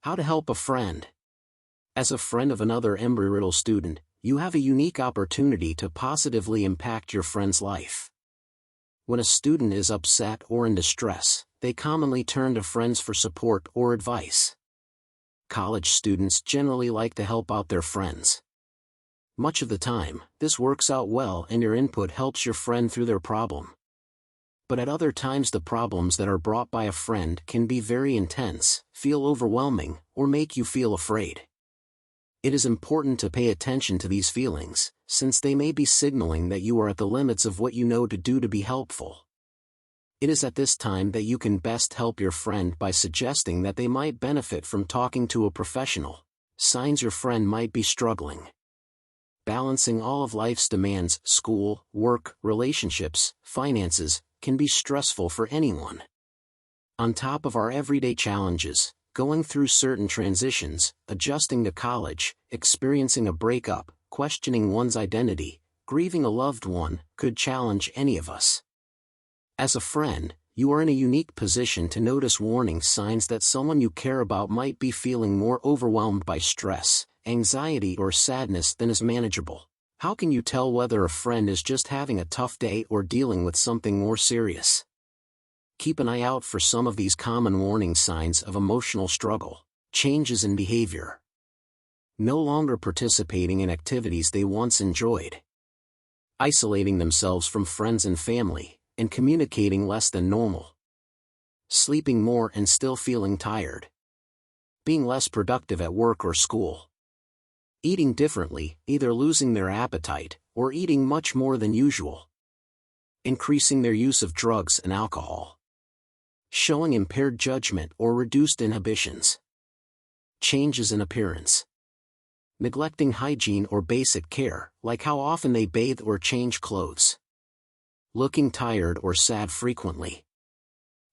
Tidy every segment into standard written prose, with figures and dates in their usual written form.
How to help a friend. As a friend of another Embry-Riddle student, you have a unique opportunity to positively impact your friend's life. When a student is upset or in distress, they commonly turn to friends for support or advice. College students generally like to help out their friends. Much of the time, this works out well and your input helps your friend through their problem. But at other times the problems that are brought by a friend can be very intense, feel overwhelming, or make you feel afraid. It is important to pay attention to these feelings, since they may be signaling that you are at the limits of what you know to do to be helpful. It is at this time that you can best help your friend by suggesting that they might benefit from talking to a professional. Signs your friend might be struggling. Balancing all of life's demands, school, work, relationships, finances, can be stressful for anyone. On top of our everyday challenges, going through certain transitions, adjusting to college, experiencing a breakup, questioning one's identity, grieving a loved one, could challenge any of us. As a friend, you are in a unique position to notice warning signs that someone you care about might be feeling more overwhelmed by stress, anxiety or sadness than is manageable. How can you tell whether a friend is just having a tough day or dealing with something more serious? Keep an eye out for some of these common warning signs of emotional struggle. Changes in behavior. No longer participating in activities they once enjoyed. Isolating themselves from friends and family, and communicating less than normal. Sleeping more and still feeling tired. Being less productive at work or school. Eating differently, either losing their appetite, or eating much more than usual. Increasing their use of drugs and alcohol. Showing impaired judgment or reduced inhibitions. Changes in appearance. Neglecting hygiene or basic care, like how often they bathe or change clothes. Looking tired or sad frequently.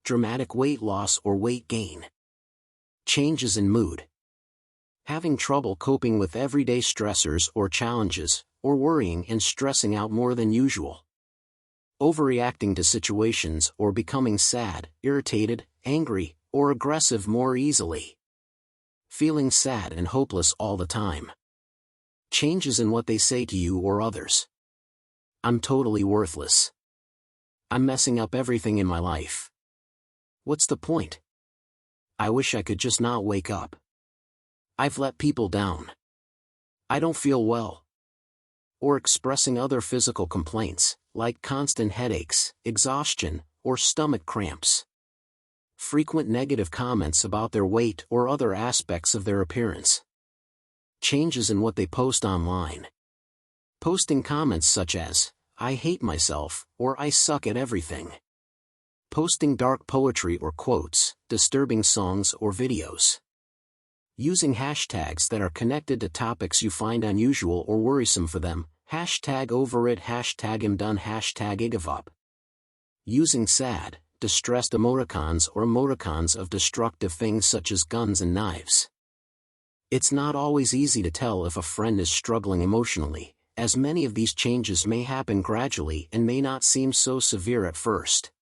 Dramatic weight loss or weight gain. Changes in mood. Having trouble coping with everyday stressors or challenges, or worrying and stressing out more than usual. Overreacting to situations or becoming sad, irritated, angry, or aggressive more easily. Feeling sad and hopeless all the time. Changes in what they say to you or others. I'm totally worthless. I'm messing up everything in my life. What's the point? I wish I could just not wake up. I've let people down. I don't feel well. Or expressing other physical complaints, like constant headaches, exhaustion, or stomach cramps. Frequent negative comments about their weight or other aspects of their appearance. Changes in what they post online. Posting comments such as, I hate myself, or I suck at everything. Posting dark poetry or quotes, disturbing songs or videos. Using hashtags that are connected to topics you find unusual or worrisome for them, hashtag over it, hashtag I'm done, hashtag I give up. Using sad, distressed emoticons or emoticons of destructive things such as guns and knives. It's not always easy to tell if a friend is struggling emotionally, as many of these changes may happen gradually and may not seem so severe at first.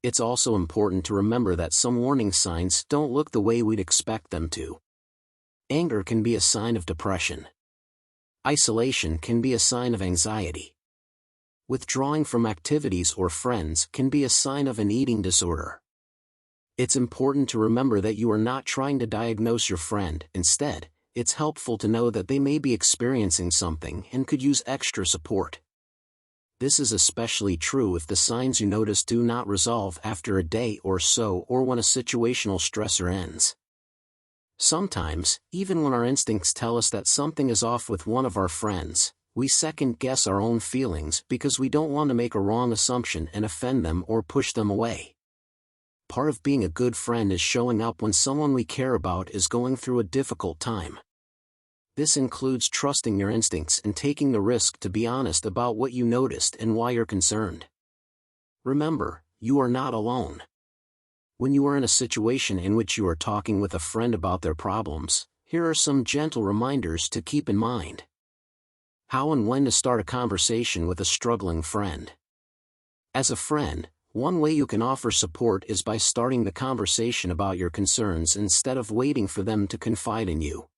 It's also important to remember that some warning signs don't look the way we'd expect them to. Anger can be a sign of depression. Isolation can be a sign of anxiety. Withdrawing from activities or friends can be a sign of an eating disorder. It's important to remember that you are not trying to diagnose your friend. Instead, it's helpful to know that they may be experiencing something and could use extra support. This is especially true if the signs you notice do not resolve after a day or so or when a situational stressor ends. Sometimes, even when our instincts tell us that something is off with one of our friends, we second-guess our own feelings because we don't want to make a wrong assumption and offend them or push them away. Part of being a good friend is showing up when someone we care about is going through a difficult time. This includes trusting your instincts and taking the risk to be honest about what you noticed and why you're concerned. Remember, you are not alone. When you are in a situation in which you are talking with a friend about their problems, here are some gentle reminders to keep in mind. How and when to start a conversation with a struggling friend. As a friend, One way you can offer support is by starting the conversation about your concerns instead of waiting for them to confide in you.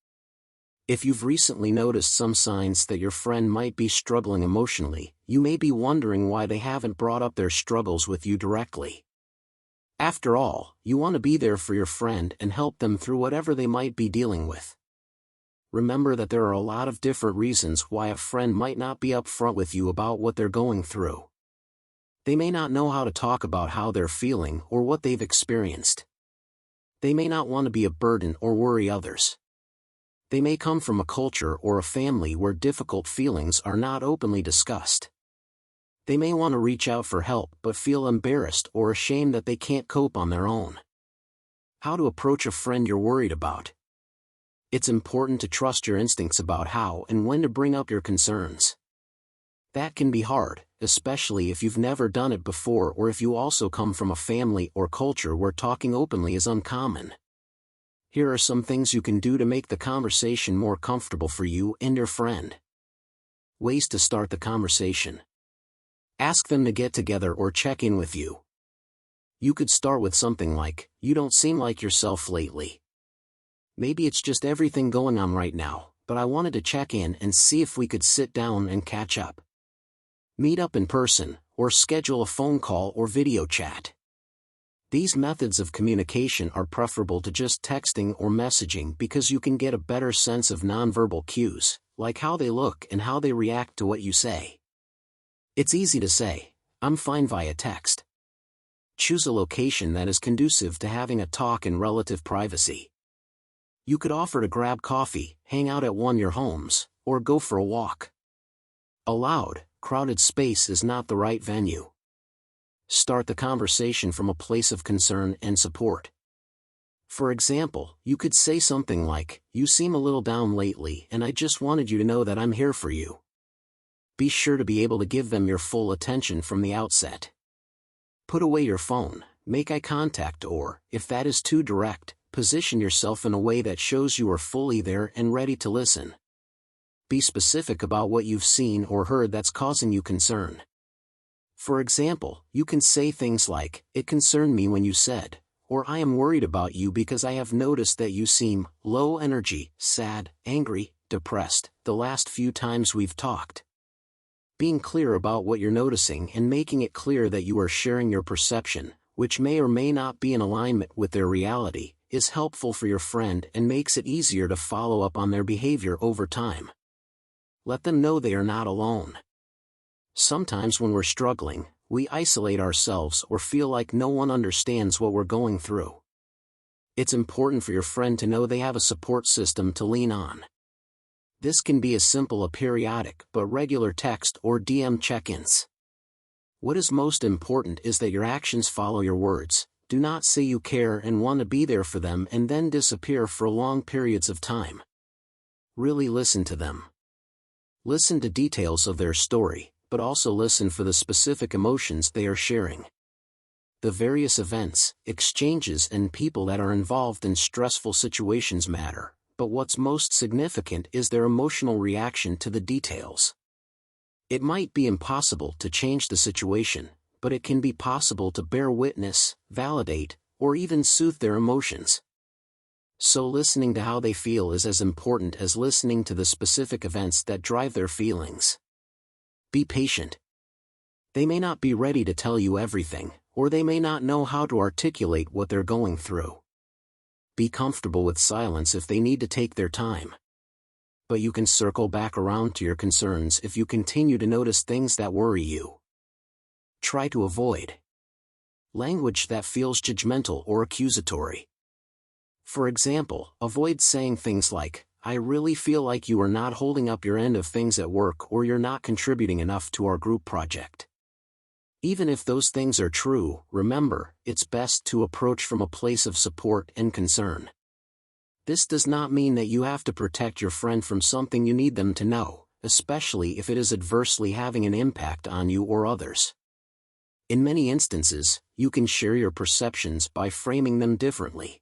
If you've recently noticed some signs that your friend might be struggling emotionally, you may be wondering why they haven't brought up their struggles with you directly. After all, you want to be there for your friend and help them through whatever they might be dealing with. Remember that there are a lot of different reasons why a friend might not be upfront with you about what they're going through. They may not know how to talk about how they're feeling or what they've experienced. They may not want to be a burden or worry others. They may come from a culture or a family where difficult feelings are not openly discussed. They may want to reach out for help but feel embarrassed or ashamed that they can't cope on their own. How to approach a friend you're worried about. It's important to trust your instincts about how and when to bring up your concerns. That can be hard, especially if you've never done it before or if you also come from a family or culture where talking openly is uncommon. Here are some things you can do to make the conversation more comfortable for you and your friend. Ways to start the conversation. Ask them to get together or check in with you. You could start with something like, "You don't seem like yourself lately. Maybe it's just everything going on right now, but I wanted to check in and see if we could sit down and catch up." Meet up in person, or schedule a phone call or video chat. These methods of communication are preferable to just texting or messaging because you can get a better sense of nonverbal cues, like how they look and how they react to what you say. It's easy to say, "I'm fine," via text. Choose a location that is conducive to having a talk in relative privacy. You could offer to grab coffee, hang out at one of your homes, or go for a walk. A loud, crowded space is not the right venue. Start the conversation from a place of concern and support. For example, you could say something like, "You seem a little down lately and I just wanted you to know that I'm here for you." Be sure to be able to give them your full attention from the outset. Put away your phone, make eye contact or, if that is too direct, position yourself in a way that shows you are fully there and ready to listen. Be specific about what you've seen or heard that's causing you concern. For example, you can say things like, "It concerned me when you said," or "I am worried about you because I have noticed that you seem low energy, sad, angry, depressed, the last few times we've talked." Being clear about what you're noticing and making it clear that you are sharing your perception, which may or may not be in alignment with their reality, is helpful for your friend and makes it easier to follow up on their behavior over time. Let them know they are not alone. Sometimes when we're struggling, we isolate ourselves or feel like no one understands what we're going through. It's important for your friend to know they have a support system to lean on. This can be as simple as periodic but regular text or DM check-ins. What is most important is that your actions follow your words. Do not say you care and want to be there for them and then disappear for long periods of time. Really listen to them. Listen to details of their story, but also listen for the specific emotions they are sharing. The various events, exchanges and people that are involved in stressful situations matter, but what's most significant is their emotional reaction to the details. It might be impossible to change the situation, but it can be possible to bear witness, validate, or even soothe their emotions. So listening to how they feel is as important as listening to the specific events that drive their feelings. Be patient. They may not be ready to tell you everything, or they may not know how to articulate what they're going through. Be comfortable with silence if they need to take their time. But you can circle back around to your concerns if you continue to notice things that worry you. Try to avoid language that feels judgmental or accusatory. For example, avoid saying things like, "I really feel like you are not holding up your end of things at work," or "You're not contributing enough to our group project." Even if those things are true, remember, it's best to approach from a place of support and concern. This does not mean that you have to protect your friend from something you need them to know, especially if it is adversely having an impact on you or others. In many instances, you can share your perceptions by framing them differently.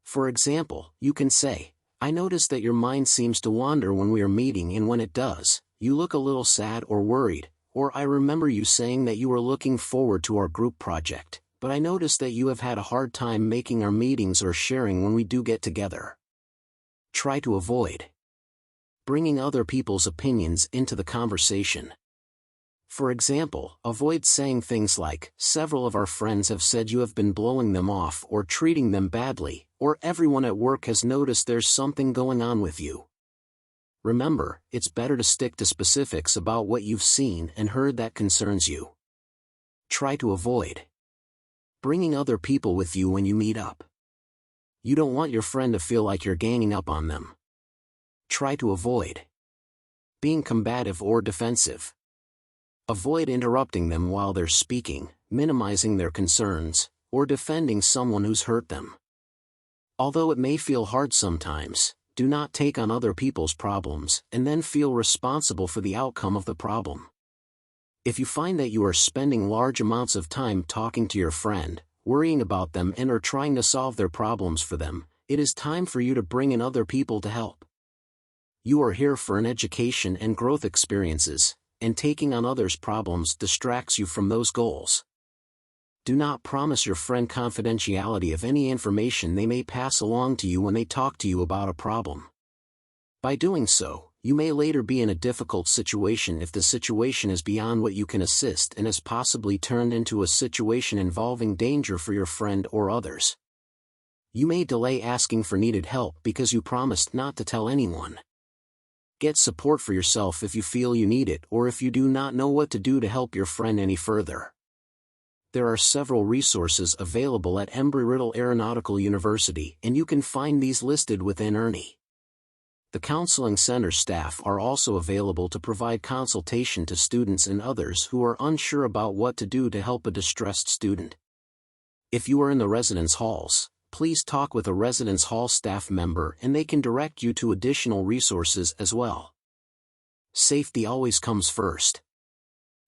For example, you can say, "I notice that your mind seems to wander when we are meeting, and when it does, you look a little sad or worried," or I remember you saying that you were looking forward to our group project, but I noticed that you have had a hard time making our meetings or sharing when we do get together. Try to avoid bringing other people's opinions into the conversation. For example, avoid saying things like, "Several of our friends have said you have been blowing them off or treating them badly," or "Everyone at work has noticed there's something going on with you." Remember, it's better to stick to specifics about what you've seen and heard that concerns you. Try to avoid bringing other people with you when you meet up. You don't want your friend to feel like you're ganging up on them. Try to avoid being combative or defensive. Avoid interrupting them while they're speaking, minimizing their concerns, or defending someone who's hurt them. Although it may feel hard sometimes, do not take on other people's problems and then feel responsible for the outcome of the problem. If you find that you are spending large amounts of time talking to your friend, worrying about them and/or trying to solve their problems for them, it is time for you to bring in other people to help. You are here for an education and growth experiences, and taking on others' problems distracts you from those goals. Do not promise your friend confidentiality of any information they may pass along to you when they talk to you about a problem. By doing so, you may later be in a difficult situation if the situation is beyond what you can assist and has possibly turned into a situation involving danger for your friend or others. You may delay asking for needed help because you promised not to tell anyone. Get support for yourself if you feel you need it or if you do not know what to do to help your friend any further. There are several resources available at Embry-Riddle Aeronautical University, and you can find these listed within ERNI. The Counseling Center staff are also available to provide consultation to students and others who are unsure about what to do to help a distressed student. If you are in the residence halls, please talk with a residence hall staff member and they can direct you to additional resources as well. Safety always comes first.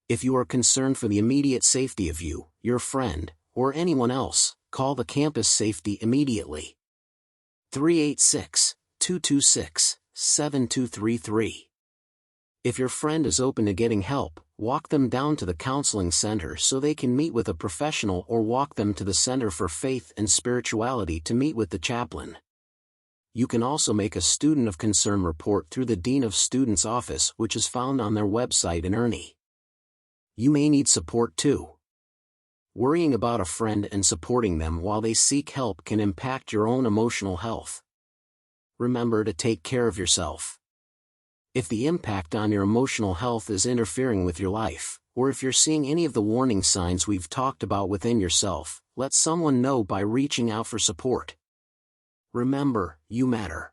If you are concerned for the immediate safety of you, your friend, or anyone else, call the campus safety immediately. 386-226-7233. If your friend is open to getting help, walk them down to the counseling center so they can meet with a professional, or walk them to the Center for Faith and Spirituality to meet with the chaplain. You can also make a Student of Concern report through the Dean of Students' office, which is found on their website in ERNI. You may need support too. Worrying about a friend and supporting them while they seek help can impact your own emotional health. Remember to take care of yourself. If the impact on your emotional health is interfering with your life, or if you're seeing any of the warning signs we've talked about within yourself, let someone know by reaching out for support. Remember, you matter.